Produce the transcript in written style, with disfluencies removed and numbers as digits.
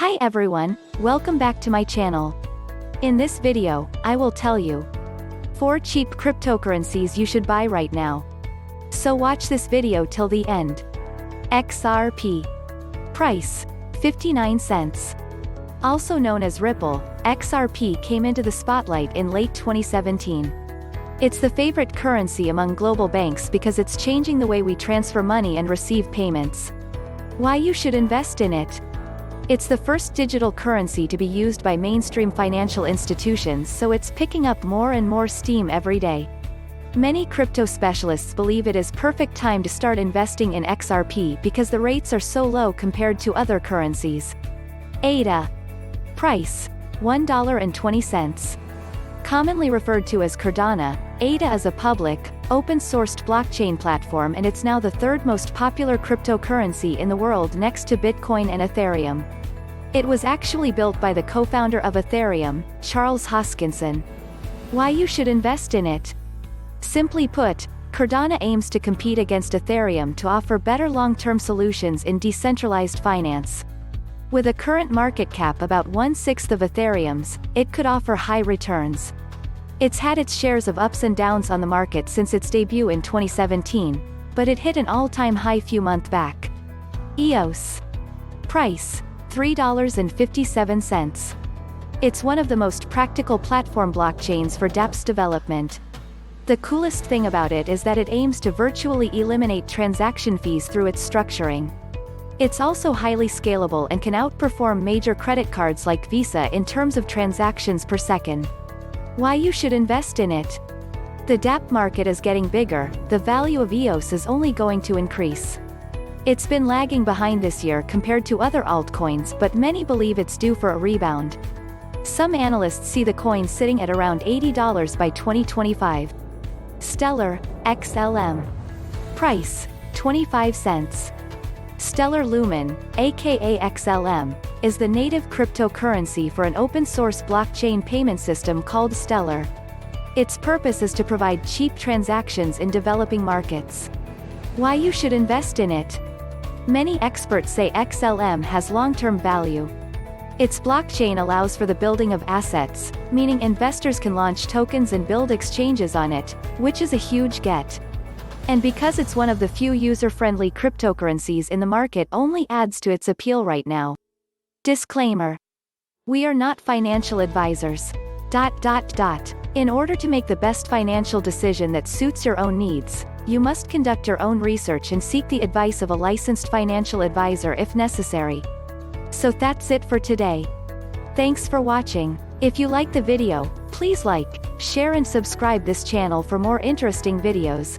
Hi everyone, welcome back to my channel. In this video, I will tell you 4 cheap cryptocurrencies you should buy right now. So watch this video till the end. XRP. Price, 59 cents. Also known as Ripple, XRP came into the spotlight in late 2017. It's the favorite currency among global banks because it's changing the way we transfer money and receive payments. Why you should invest in it? It's the first digital currency to be used by mainstream financial institutions, so it's picking up more and more steam every day. Many crypto specialists believe it is perfect time to start investing in XRP because the rates are so low compared to other currencies. ADA. Price, $1.20. Commonly referred to as Cardano, ADA is a public, open-sourced blockchain platform, and it's now the third most popular cryptocurrency in the world next to Bitcoin and Ethereum. It was actually built by the co-founder of Ethereum, Charles Hoskinson. Why you should invest in it? Simply put, Cardano aims to compete against Ethereum to offer better long-term solutions in decentralized finance. With a current market cap about 1/6 of Ethereum's, it could offer high returns. It's had its shares of ups and downs on the market since its debut in 2017, but it hit an all-time high few months back. EOS. Price, $3.57. It's one of the most practical platform blockchains for dApps development. The coolest thing about it is that it aims to virtually eliminate transaction fees through its structuring. It's also highly scalable and can outperform major credit cards like Visa in terms of transactions per second. Why you should invest in it? The dApp market is getting bigger, the value of EOS is only going to increase. It's been lagging behind this year compared to other altcoins, but many believe it's due for a rebound. Some analysts see the coin sitting at around $80 by 2025. Stellar, XLM. Price, 25 cents. Stellar Lumen, aka Xlm, is the native cryptocurrency for an open-source blockchain payment system called Stellar. Its purpose is to provide cheap transactions in developing markets. Why you should invest in it? Many experts say Xlm has long-term value. Its blockchain allows for the building of assets, meaning investors can launch tokens and build exchanges on it, which is a huge get. And because it's one of the few user-friendly cryptocurrencies in the market, only adds to its appeal right now. Disclaimer. We are not financial advisors. In order to make the best financial decision that suits your own needs, you must conduct your own research and seek the advice of a licensed financial advisor if necessary. So that's it for today. Thanks for watching. If you like the video, please like, share and subscribe this channel for more interesting videos.